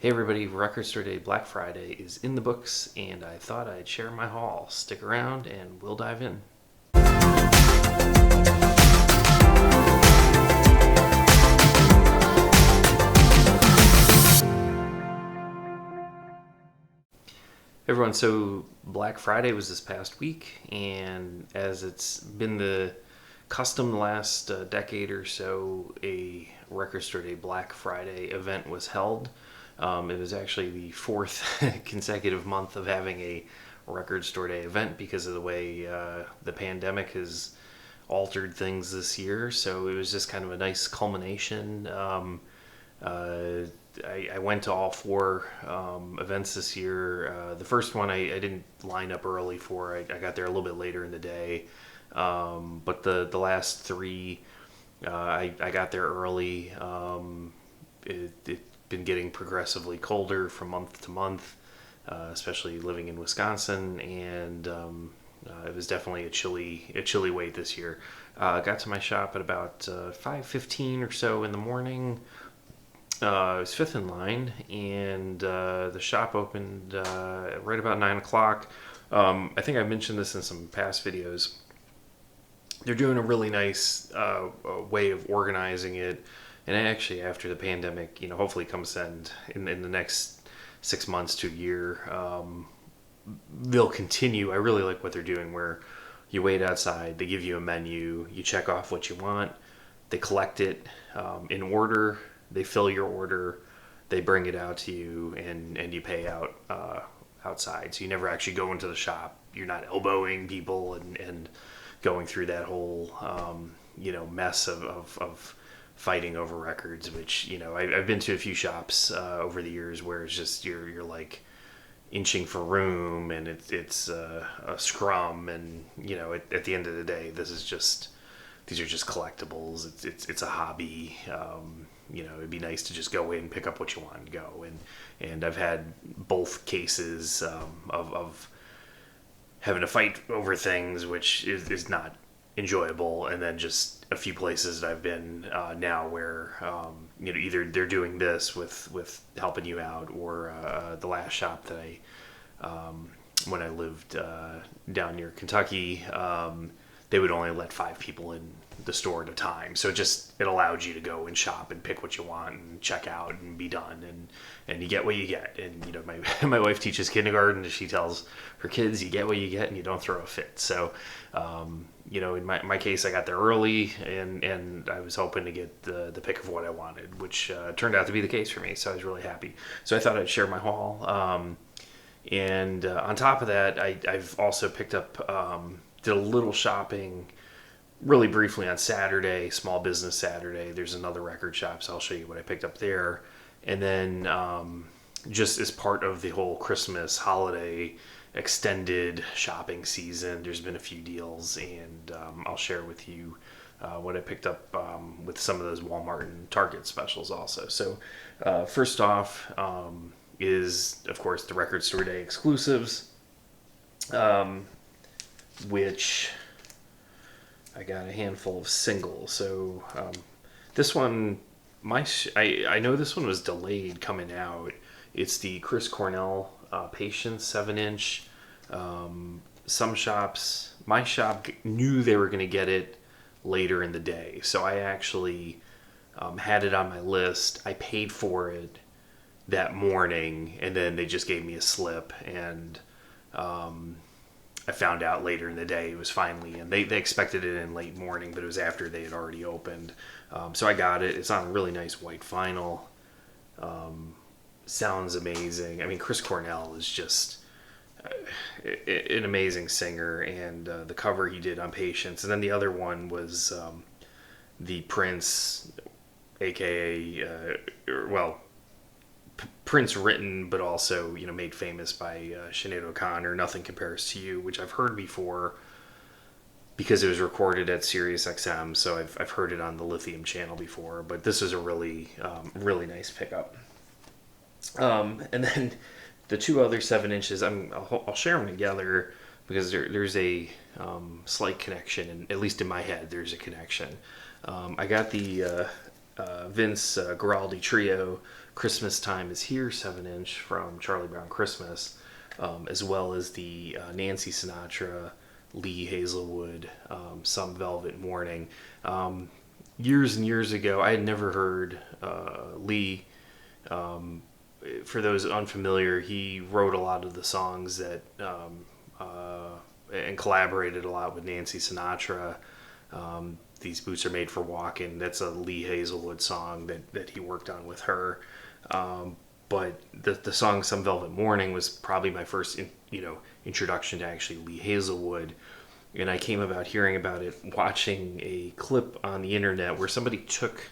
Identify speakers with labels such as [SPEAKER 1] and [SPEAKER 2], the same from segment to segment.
[SPEAKER 1] Hey everybody, Record Store Day Black Friday is in the books, and I thought I'd share my haul. Stick around and we'll dive in. Everyone, so Black Friday was this past week, and as it's been the custom the last decade or so, a Record Store Day Black Friday event was held. It was actually the fourth consecutive month of having a Record Store Day event because of the way the pandemic has altered things this year. So it was just kind of a nice culmination. Uh, I went to all four events this year. The first one I didn't line up early for. I got there a little bit later in the day. But the last three, I got there early. It's been getting progressively colder from month to month, especially living in Wisconsin, and it was definitely a chilly wait this year. Got to my shop at about 5:15 or so in the morning. I was fifth in line, and the shop opened right about 9 o'clock. I think I mentioned this in some past videos. They're doing a really nice way of organizing it, and actually, after the pandemic, hopefully comes end in the next 6 months to a year, they'll continue. I really like what they're doing, where you wait outside, they give you a menu, you check off what you want, they collect it in order. They fill your order, they bring it out to you, and you pay out outside. So you never actually go into the shop. You're not elbowing people and going through that whole mess of fighting over records. Which I've been to a few shops over the years where it's just you're like inching for room, and it's a scrum, and at the end of the day, these are just collectibles. It's a hobby. It'd be nice to just go in, pick up what you want, and go. And I've had both cases of having to fight over things, which is not enjoyable, and then just a few places that I've been now where either they're doing this with helping you out, or the last shop that when I lived down near Kentucky, they would only let 5 people in the store at a time. So it allowed you to go and shop and pick what you want and check out and be done, and you get what you get. And my wife teaches kindergarten, and she tells her kids, you get what you get and you don't throw a fit. So in my case, I got there early, and I was hoping to get the pick of what I wanted, which turned out to be the case for me. So I was really happy. So I thought I'd share my haul. And on top of that, I've also picked up, did a little shopping really briefly on Saturday, Small Business Saturday. There's another record shop, so I'll show you what I picked up there. And then just as part of the whole Christmas holiday extended shopping season, there's been a few deals, and I'll share with you what I picked up with some of those Walmart and Target specials also. So first off is, of course, the Record Store Day exclusives, which I got a handful of singles. So this one, I know this one was delayed coming out. It's the Chris Cornell Patience 7-inch. Some shops, my shop knew they were going to get it later in the day, so I actually had it on my list. I paid for it that morning, and then they just gave me a slip, and I found out later in the day it was finally, and they expected it in late morning, but it was after they had already opened. So I got it. It's on a really nice white vinyl. Sounds amazing. I mean, Chris Cornell is just an amazing singer, and the cover he did on Patience. And then the other one was the Prince, aka, Prince written, but also made famous by Sinead O'Connor. Nothing Compares to You, which I've heard before because it was recorded at Sirius XM. So I've heard it on the Lithium channel before. But this is a really really nice pickup. And then the two other 7-inches, I'll share them together because there's a slight connection, and at least in my head, there's a connection. I got the Vince Guaraldi Trio Christmas Time Is Here 7-inch from Charlie Brown Christmas, as well as the Nancy Sinatra, Lee Hazlewood, Some Velvet Morning. Years and years ago, I had never heard Lee. For those unfamiliar, he wrote a lot of the songs that and collaborated a lot with Nancy Sinatra. These Boots Are Made for Walking. That's a Lee Hazlewood song that he worked on with her. But the song Some Velvet Morning was probably my first introduction to actually Lee Hazlewood. And I came about hearing about it watching a clip on the internet where somebody took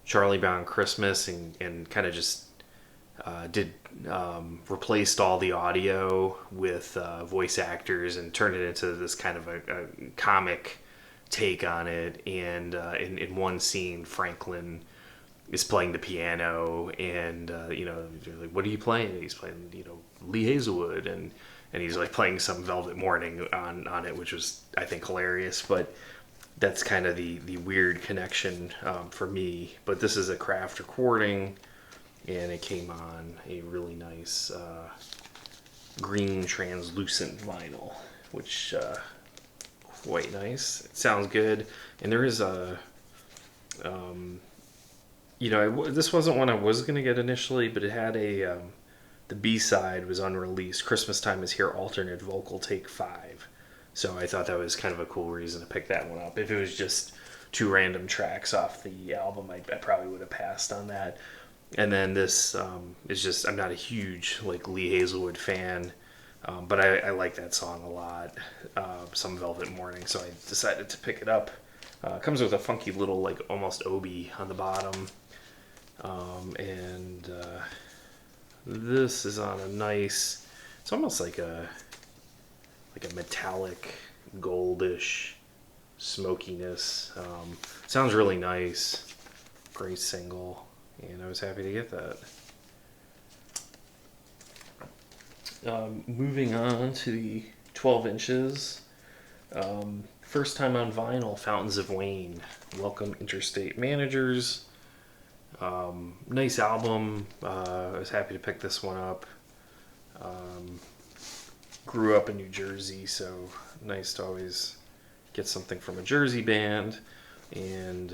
[SPEAKER 1] Charlie Brown Christmas and kind of just replaced all the audio with voice actors and turned it into this kind of a comic take on it. And in one scene, Franklin is playing the piano, and like, what are you playing? And he's playing Lee Hazlewood, and he's like playing Some Velvet Morning on it, which was, I think, hilarious. But that's kind of the weird connection for me. But this is a craft recording, and it came on a really nice green translucent vinyl, which quite nice. It sounds good, and there is a this wasn't one I was gonna get initially, but it had a the B-side was unreleased. Christmas Time Is Here alternate vocal take 5. So I thought that was kind of a cool reason to pick that one up. If it was just 2 random tracks off the album, I probably would have passed on that. And then this is just, I'm not a huge Lee Hazlewood fan, but I like that song a lot, Some Velvet Morning, so I decided to pick it up. It comes with a funky little almost obi on the bottom, and this is on a nice, it's almost like a metallic goldish smokiness. Sounds really nice. Great single, and I was happy to get that. Moving on to the 12 inches. First time on vinyl, Fountains of Wayne. Welcome Interstate Managers. Nice album. I was happy to pick this one up. Grew up in New Jersey, so nice to always get something from a Jersey band. And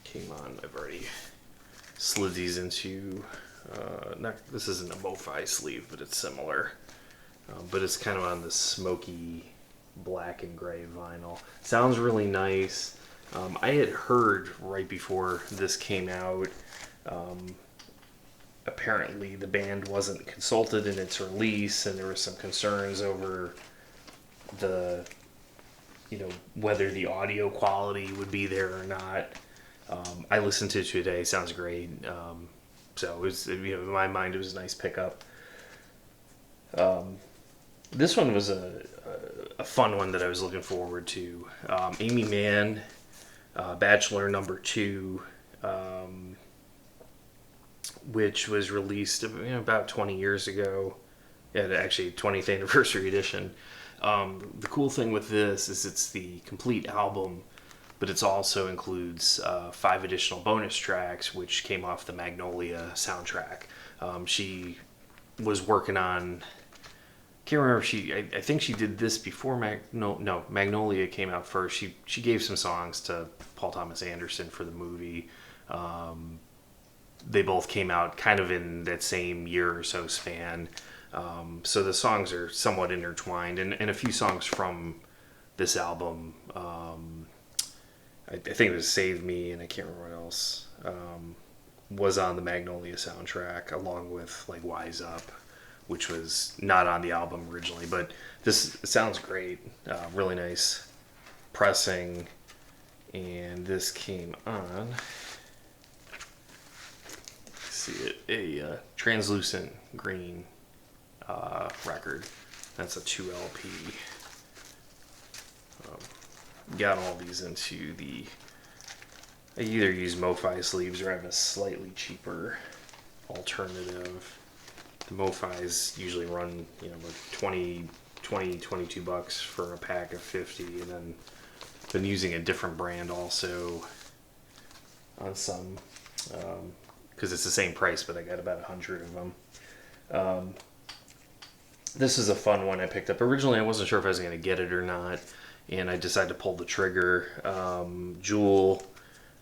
[SPEAKER 1] came on. I've already slid these into. This isn't a MoFi sleeve, but it's similar. But it's kind of on the smoky black and gray vinyl. Sounds really nice. I had heard right before this came out, apparently the band wasn't consulted in its release, and there were some concerns over the, whether the audio quality would be there or not. I listened to it today. Sounds great. So it was, in my mind, it was a nice pickup. This one was a fun one that I was looking forward to. Aimee Mann, Bachelor Number 2, which was released about 20 years ago. Yeah, actually 20th anniversary edition. The cool thing with this is it's the complete album, but it also includes 5 additional bonus tracks, which came off the Magnolia soundtrack. She was working on, can't remember, I think she did this before Magnolia came out first. She gave some songs to Paul Thomas Anderson for the movie. They both came out kind of in that same year or so span. So the songs are somewhat intertwined, and a few songs from this album, I think it was Save Me, and I can't remember what else, was on the Magnolia soundtrack, along with Wise Up, which was not on the album originally. But this sounds great. Really nice pressing. And this came on, see it, a translucent green record. That's a 2 LP. Got all these into the, I either use MoFi sleeves or have a slightly cheaper alternative. The MoFis usually run, like $22 for a pack of 50, and then been using a different brand also on some because it's the same price, but I got about 100 of them. This is a fun one I picked up. Originally, I wasn't sure if I was going to get it or not, and I decided to pull the trigger. Jewel,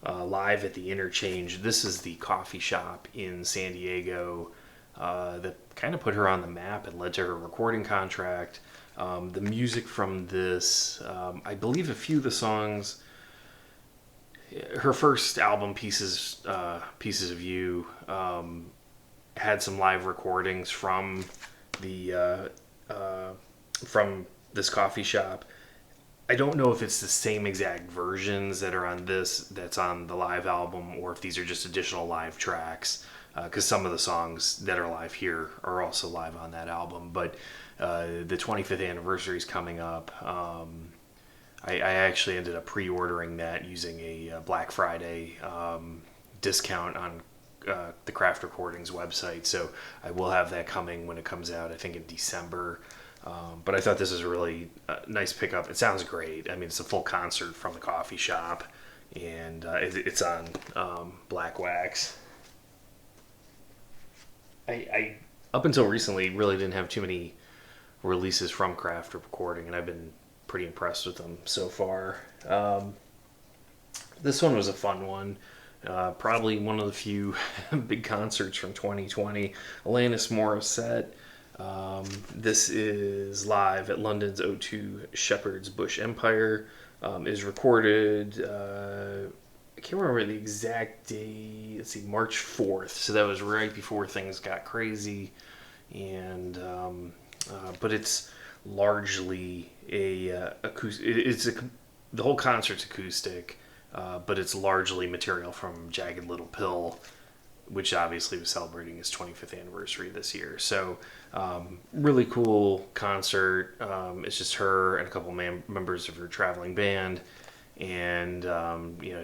[SPEAKER 1] live at the Interchange. This is the coffee shop in San Diego that kind of put her on the map and led to her recording contract. The music from this, I believe a few of the songs, her first album, Pieces of You, had some live recordings from the from this coffee shop. I don't know if it's the same exact versions that are on this that's on the live album, or if these are just additional live tracks, because some of the songs that are live here are also live on that album. But the 25th anniversary is coming up. I actually ended up pre-ordering that using a Black Friday discount on the Craft Recordings website, so I will have that coming when it comes out, I think in December. But I thought this is a really nice pickup. It sounds great. I mean, it's a full concert from the coffee shop, and it's on Black Wax. I up until recently really didn't have too many releases from Craft Recording, and I've been pretty impressed with them so far. This one was a fun one. Probably one of the few big concerts from 2020. Alanis Morisette. This is live at London's O2 Shepherd's Bush Empire. Is recorded, I can't remember the exact day. Let's see, March 4th. So that was right before things got crazy. And but it's largely a acoustic. The whole concert's acoustic. But it's largely material from Jagged Little Pill, which obviously was celebrating its 25th anniversary this year. So, really cool concert. It's just her and a couple members of her traveling band, and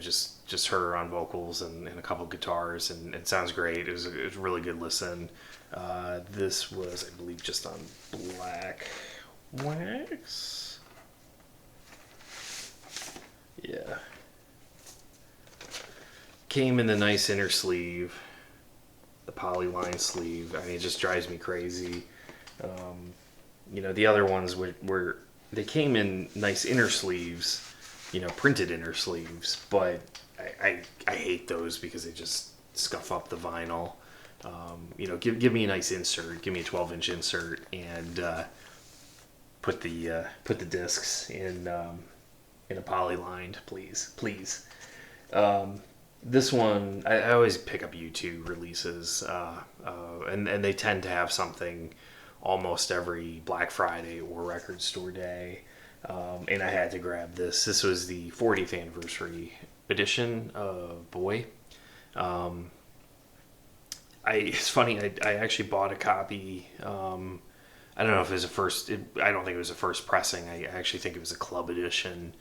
[SPEAKER 1] just her on vocals and a couple guitars, and it sounds great. It was a really good listen. This was, I believe, just on Black Wax. Yeah. Came in the nice inner sleeve, the polyline sleeve. I mean, it just drives me crazy. The other ones were they came in nice inner sleeves, printed inner sleeves, but I hate those because they just scuff up the vinyl. Give me a nice insert, give me a 12-inch insert, and put the discs in a polylined, please. This one, I always pick up U2 releases, and they tend to have something almost every Black Friday or Record Store Day, and I had to grab this. This was the 40th anniversary edition of Boy. It's funny, I actually bought a copy. I don't know if it was I don't think it was a first pressing. I actually think it was a club edition.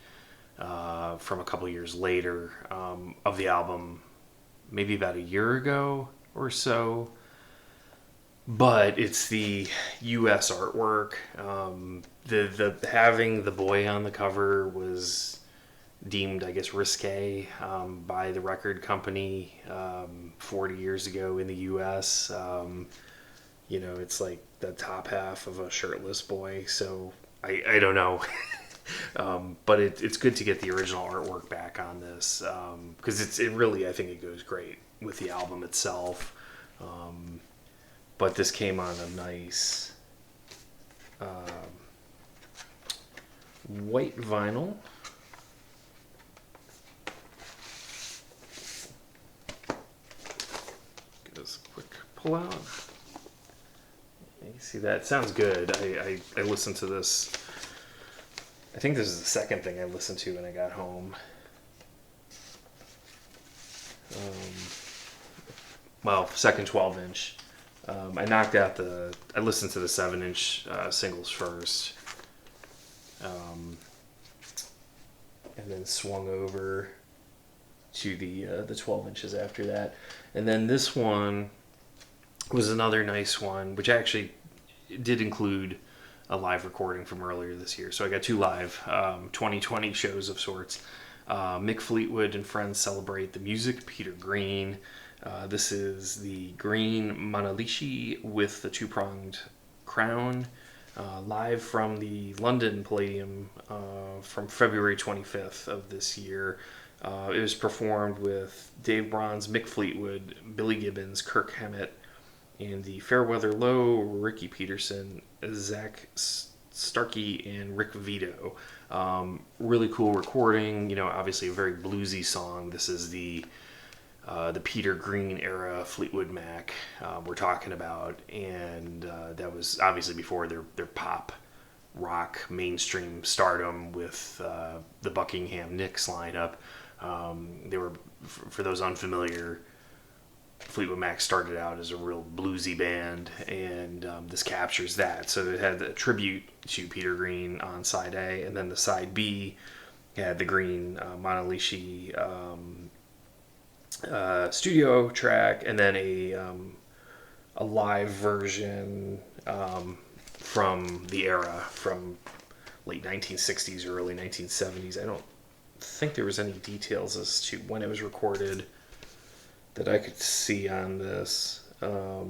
[SPEAKER 1] From a couple years later, of the album, maybe about a year ago or so. But it's the U.S. artwork. The having the boy on the cover was deemed, I guess, risque by the record company 40 years ago in the U.S. It's like the top half of a shirtless boy. So I don't know. But it's good to get the original artwork back on this, because it really, I think it goes great with the album itself. But this came on a nice white vinyl. Give this a quick pull out. You see that? It sounds good. I listened to this. I think this is the second thing I listened to when I got home. Second 12-inch. I listened to the 7-inch singles first. And then swung over to the 12 inches after that. And then this one was another nice one, which actually did include a live recording from earlier this year. So I got two live 2020 shows of sorts. Mick Fleetwood and friends celebrate the music. Peter Green. This is the green Manalishi with the two-pronged crown, live from the London Palladium from February 25th of this year. It was performed with Dave Bronze, Mick Fleetwood, Billy Gibbons, Kirk Hammett, and the Fairweather Low, Ricky Peterson, Zach Starkey, and Rick Vito. Really cool recording. Obviously a very bluesy song. This is the Peter Green era Fleetwood Mac we're talking about, and that was obviously before their pop rock mainstream stardom with the Buckingham Nicks lineup. They were, for those unfamiliar, Fleetwood Mac started out as a real bluesy band, and this captures that. So it had a tribute to Peter Green on side A, and then the side B had the Green Manalishi studio track, and then a live version from the era, from late 1960s or early 1970s. I don't think there was any details as to when it was recorded that I could see on this. I'll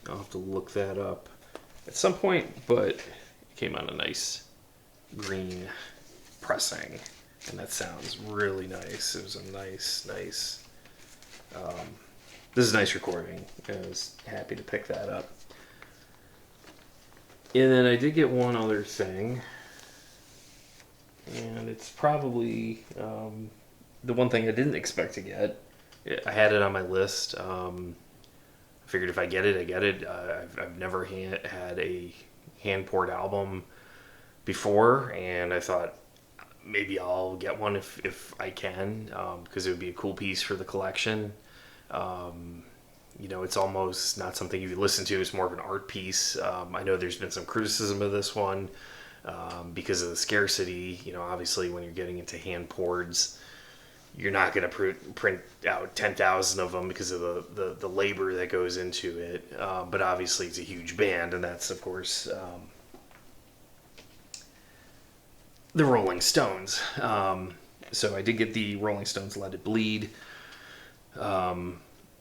[SPEAKER 1] have to look that up at some point, but it came on a nice green pressing, and that sounds really nice. It was a nice this is a nice recording. I was happy to pick that up. And then I did get one other thing, and it's probably the one thing I didn't expect to get. I had it on my list. I figured if I get it, I get it. I've never had a hand-poured album before, and I thought maybe I'll get one if I can, because it would be a cool piece for the collection. It's almost not something you listen to. It's more of an art piece. I know there's been some criticism of this one because of the scarcity. Obviously when you're getting into hand-poureds, you're not going to print out 10,000 of them because of the labor that goes into it. But obviously it's a huge band, and that's, of course, the Rolling Stones. So I did get the Rolling Stones Let It Bleed.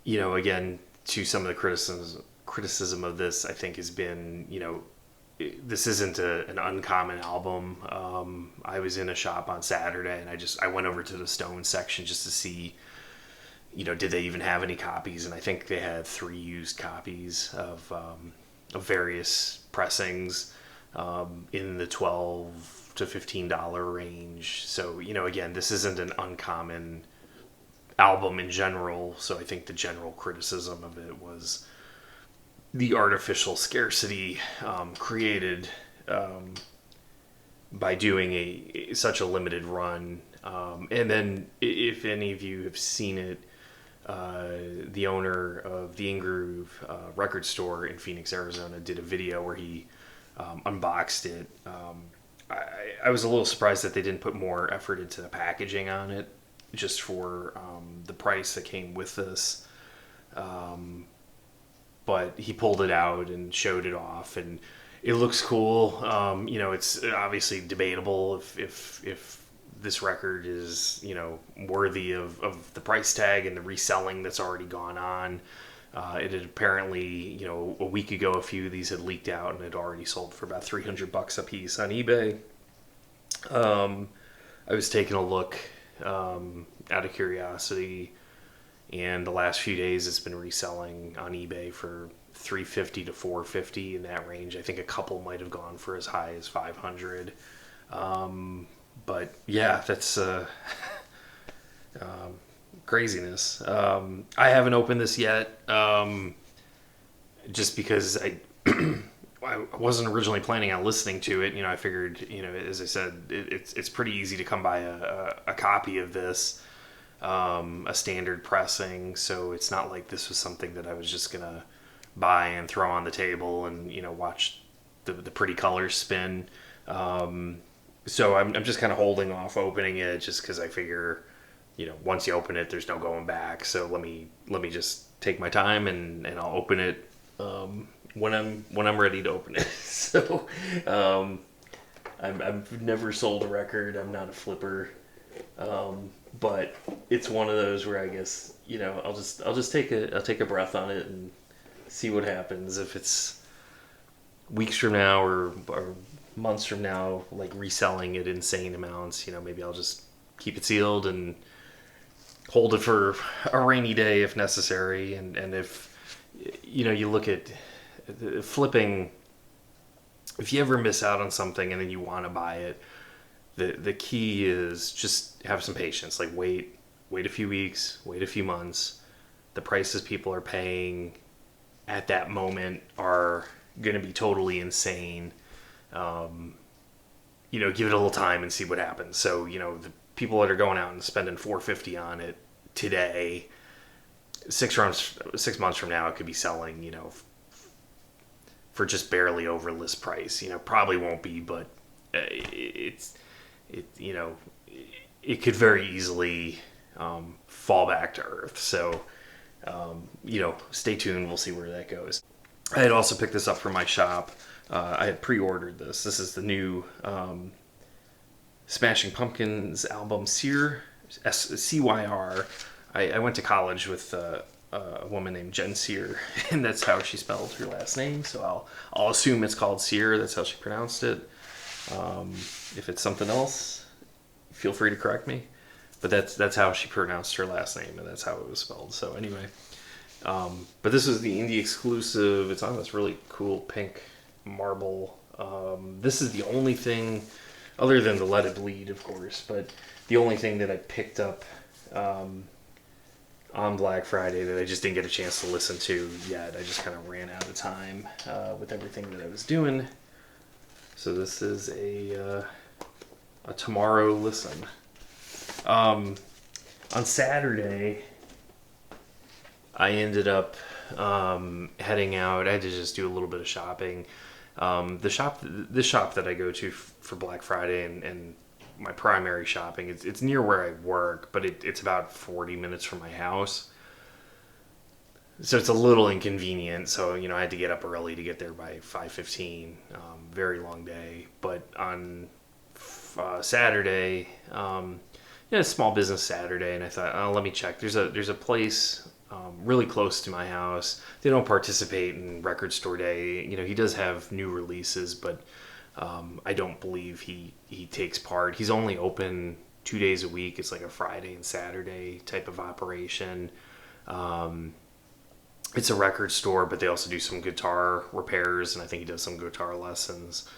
[SPEAKER 1] Again, to some of the criticism of this, I think, has been, this isn't an uncommon album. I was in a shop on Saturday, and I went over to the Stones section just to see, did they even have any copies? And I think they had 3 used copies of various pressings in the $12 to $15 range. So, again, this isn't an uncommon album in general. So I think the general criticism of it was the artificial scarcity created by doing such a limited run. And then, if any of you have seen it, the owner of the In-Groove record store in Phoenix, Arizona, did a video where he unboxed it. I was a little surprised that they didn't put more effort into the packaging on it, just for the price that came with this. But he pulled it out and showed it off, and it looks cool. It's obviously debatable if this record is, worthy of the price tag and the reselling that's already gone on. It had apparently, a week ago, a few of these had leaked out and had already sold for about $300 a piece on eBay. I was taking a look out of curiosity, and the last few days it's been reselling on eBay for $350 to $450, in that range. I think a couple might have gone for as high as $500. But yeah, that's craziness. I haven't opened this yet, just because I wasn't originally planning on listening to it. I figured, as I said, it's pretty easy to come by a copy of this, a standard pressing. So it's not like this was something that I was just gonna buy and throw on the table and watch the pretty colors spin. So I'm just kind of holding off opening it, just because I figure, once you open it, there's no going back. So let me just take my time, and I'll open it when I'm ready to open it. So I've never sold a record. I'm not a flipper, but it's one of those where I guess I'll just take a breath on it and see what happens. If it's weeks from now or months from now, like reselling at insane amounts, maybe I'll just keep it sealed and hold it for a rainy day if necessary. And if you look at flipping, if you ever miss out on something and then you want to buy it, the key is just have some patience. Like wait a few weeks, wait a few months. The prices people are paying at that moment are going to be totally insane. Give it a little time and see what happens. So, the people that are going out and spending $450 on it today, 6 months from now, it could be selling, for just barely over list price. Probably won't be, but it could very easily fall back to earth. So, stay tuned. We'll see where that goes. I had also picked this up from my shop. I had pre-ordered this. This is the new Smashing Pumpkins album, Cyr, Cyr. I went to college with a woman named Jen Cyr, and that's how she spelled her last name. So I'll assume it's called Cyr. That's how she pronounced it. If it's something else, feel free to correct me. But that's how she pronounced her last name, and that's how it was spelled. So anyway, but this is the indie exclusive. It's on this really cool pink marble. This is the only thing, other than the Let It Bleed, of course, but the only thing that I picked up on Black Friday that I just didn't get a chance to listen to yet. I just kind of ran out of time with everything that I was doing. So this is a tomorrow listen. On Saturday, I ended up heading out. I had to just do a little bit of shopping. This shop that I go to for Black Friday and my primary shopping, it's near where I work, but it's about 40 minutes from my house. So it's a little inconvenient. So, I had to get up early to get there by 5:15. Very long day. But on Saturday, small business Saturday, and I thought, oh, let me check. There's a place really close to my house. They don't participate in Record Store Day. He does have new releases, but I don't believe he takes part. He's only open 2 days a week. It's like a Friday and Saturday type of operation. It's a record store, but they also do some guitar repairs, and I think he does some guitar lessons.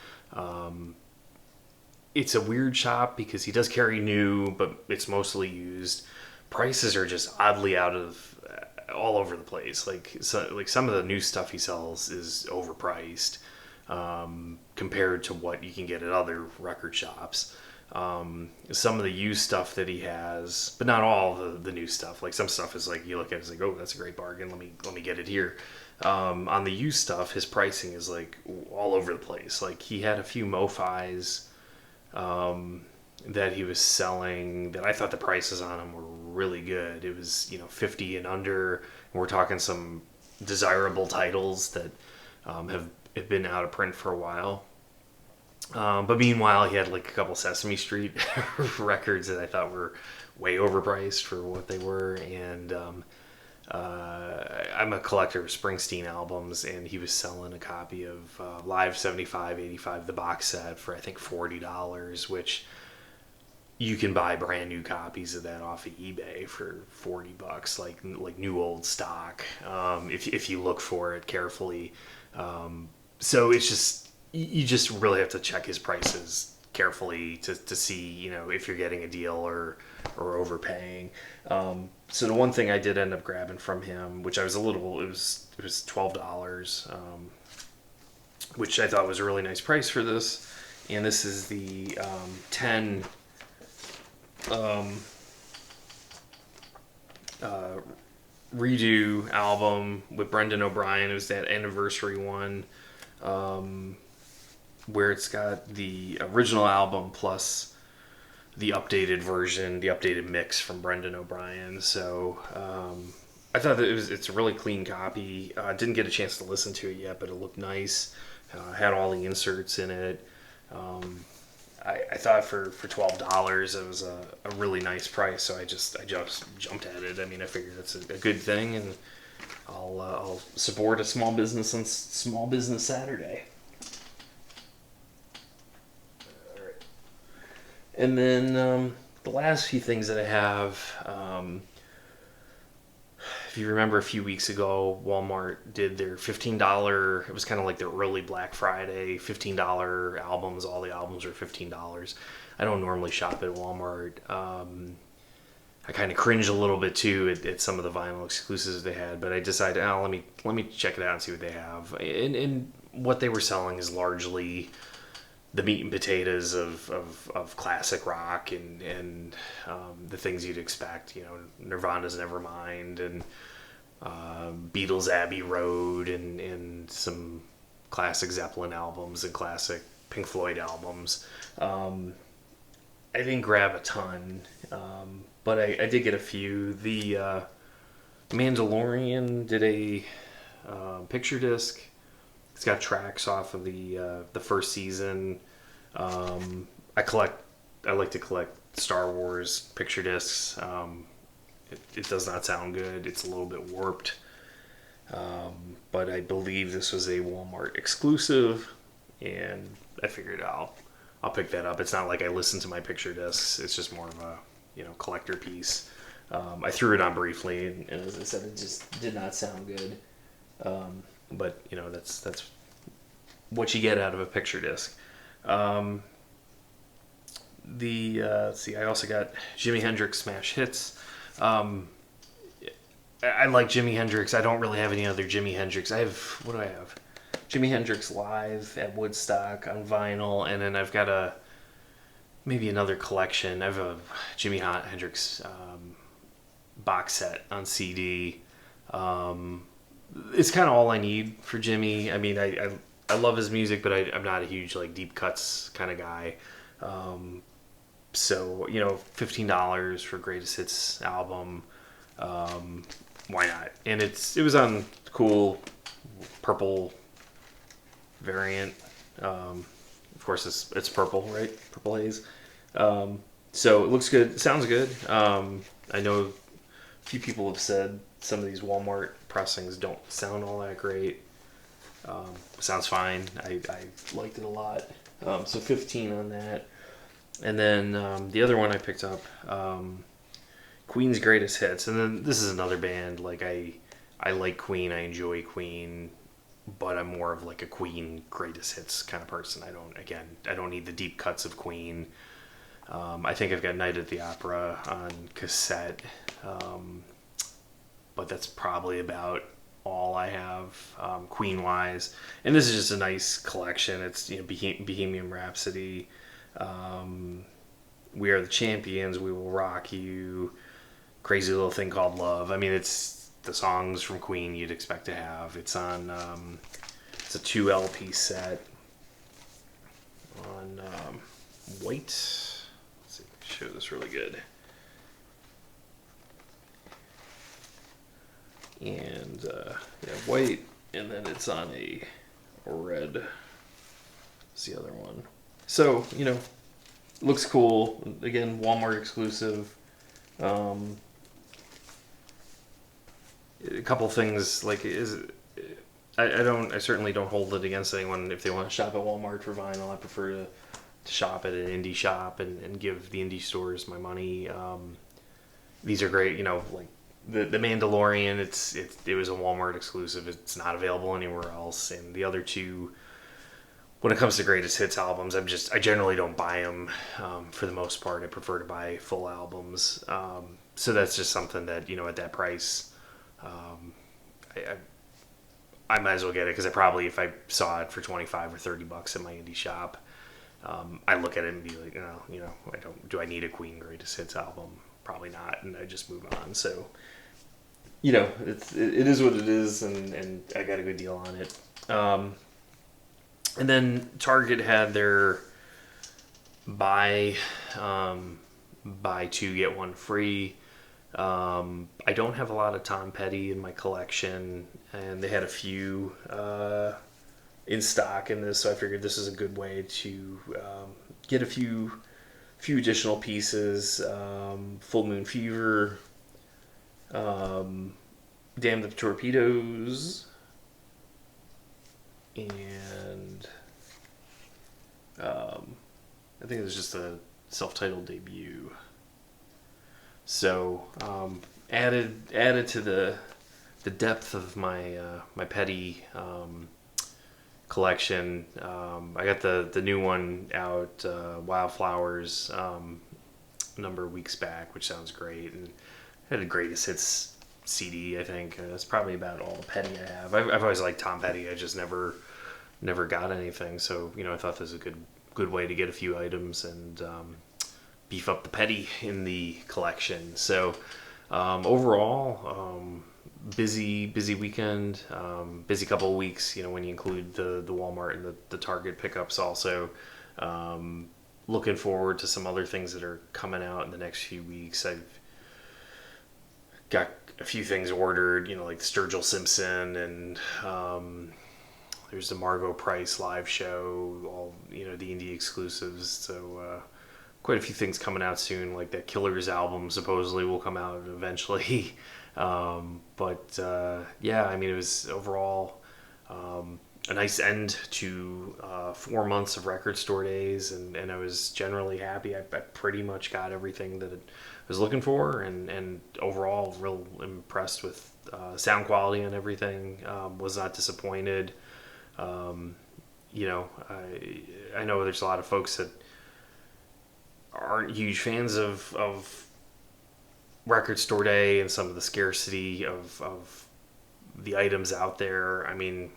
[SPEAKER 1] It's a weird shop because he does carry new, but it's mostly used. Prices are just oddly all over the place. Like some of the new stuff he sells is overpriced compared to what you can get at other record shops. Some of the used stuff that he has, but not all the new stuff. Like some stuff is like, you look at it, it's like, oh, that's a great bargain. Let me get it here. On the used stuff, his pricing is like all over the place. Like he had a few MoFis that he was selling that I thought the prices on them were really good. It was 50 and under, and we're talking some desirable titles that have been out of print for a while. But meanwhile, he had like a couple Sesame Street records that I thought were way overpriced for what they were. And I'm a collector of Springsteen albums, and he was selling a copy of Live 75, 85, the box set for I think $40, which you can buy brand new copies of that off of eBay for $40, like new old stock, if you look for it carefully. So it's just, you just really have to check his prices carefully to see, if you're getting a deal or overpaying. So the one thing I did end up grabbing from him, which I was it was $12, which I thought was a really nice price for this. And this is the 10 redo album with Brendan O'Brien. It was that anniversary one, where it's got the original album plus the updated version, the updated mix from Brendan O'Brien. So I thought that it's a really clean copy. Didn't get a chance to listen to it yet, but it looked nice. Had all the inserts in it. I thought for $12 it was a really nice price, so I just jumped at it. I mean, I figured that's a good thing, and I'll support a small business on Small Business Saturday. All right. And then the last few things that I have, if you remember a few weeks ago, Walmart did their $15. It was kind of like their early Black Friday $15 albums. All the albums are $15. I don't normally shop at Walmart. I kind of cringed a little bit too at some of the vinyl exclusives they had, but I decided, oh, let me check it out and see what they have. And what they were selling is largely the meat and potatoes of classic rock and the things you'd expect. You know, Nirvana's Nevermind and Beatles' Abbey Road and some classic Zeppelin albums and classic Pink Floyd albums. I didn't grab a ton, but I did get a few. The Mandalorian did a picture disc. It's got tracks off of the first season. I like to collect Star Wars picture discs. It does not sound good. It's a little bit warped. But I believe this was a Walmart exclusive, and I figured I'll pick that up. It's not like I listen to my picture discs. It's just more of a collector piece. I threw it on briefly, and as I said, it just did not sound good. But that's what you get out of a picture disc. Let's see, I also got Jimi Hendrix Smash Hits. I like Jimi Hendrix. I don't really have any other Jimi Hendrix. What do I have? Jimi Hendrix Live at Woodstock on vinyl, and then I've got maybe another collection. I have a Jimi Hendrix box set on CD. It's kind of all I need for Jimi. I mean, I love his music, but I'm not a huge deep cuts kind of guy. So $15 for Greatest Hits album. Why not? And it was on cool purple variant. Of course, it's purple, right? Purple haze. So it looks good. It sounds good. I know a few people have said some of these Walmart pressings don't sound all that great. Sounds fine. I liked it a lot. So 15 on that. And then the other one I picked up, Queen's Greatest Hits. And then this is another band. I like Queen. I enjoy Queen. But I'm more of a Queen Greatest Hits kind of person. I don't need the deep cuts of Queen. I think I've got Night at the Opera on cassette. But that's probably about all I have Queen-wise. And this is just a nice collection. It's Bohemian Rhapsody, We Are the Champions, We Will Rock You, Crazy Little Thing Called Love. I mean, it's the songs from Queen you'd expect to have. It's on it's a 2 LP set on white. Let's see, show this really good. And white, and then it's on a red. It's the other one. So looks cool. Again, Walmart exclusive. A couple things I certainly don't hold it against anyone if they want to shop at Walmart for vinyl. I prefer to shop at an indie shop and give the indie stores my money. These are great. The Mandalorian, it was a Walmart exclusive. It's not available anywhere else. And the other two, when it comes to Greatest Hits albums, I generally don't buy them for the most part. I prefer to buy full albums. So that's just something that at that price, I might as well get it, because if I saw it for $25 or $30 at my indie shop, I look at it and be like, do I need a Queen Greatest Hits album? Probably not, and I just move on. So, it is what it is, and I got a good deal on it. And then Target had their buy 2 get 1 free. I don't have a lot of Tom Petty in my collection, and they had a few in stock in this, so I figured this is a good way to get a few additional pieces. Full Moon Fever, Damn the Torpedoes, and I think it was just a self-titled debut. So added to the depth of my my Petty collection. I got the new one out, Wildflowers, a number of weeks back, which sounds great, and had a greatest hits CD. I think that's probably about all the Petty I have. I've always liked Tom Petty. I just never got anything. So I thought this was a good way to get a few items and beef up the Petty in the collection. So overall, busy weekend, busy couple of weeks. When you include the Walmart and the Target pickups, also. Looking forward to some other things that are coming out in the next few weeks. I've got a few things ordered, like Sturgill Simpson, and there's the Margot Price live show, all the indie exclusives. So quite a few things coming out soon, like that Killers album supposedly will come out eventually. But yeah, I mean, it was overall a nice end to 4 months of record store days, and I was generally happy. I pretty much got everything that I was looking for, and overall real impressed with sound quality and everything. Was not disappointed. I know there's a lot of folks that aren't huge fans of record store day and some of the scarcity of the items out there. I mean,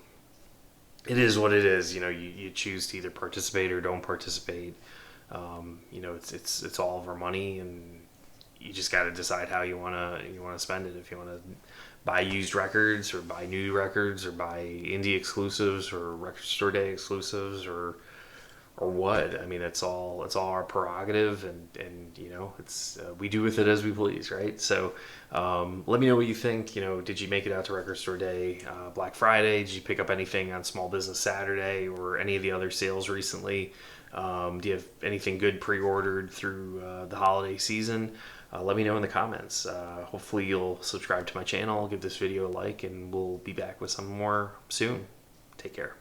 [SPEAKER 1] it is what it is. You choose to either participate or don't participate. It's all of our money, and you just got to decide how you want to spend it. If you want to buy used records, or buy new records, or buy indie exclusives, or record store day exclusives, or what. I mean, it's all our prerogative, and it's we do with it as we please, right? So let me know what you think. Did you make it out to record store day, Black Friday? Did you pick up anything on Small Business Saturday or any of the other sales recently? Do you have anything good pre-ordered through the holiday season? Let me know in the comments. Hopefully you'll subscribe to my channel, give this video a like, and we'll be back with some more soon. Take care.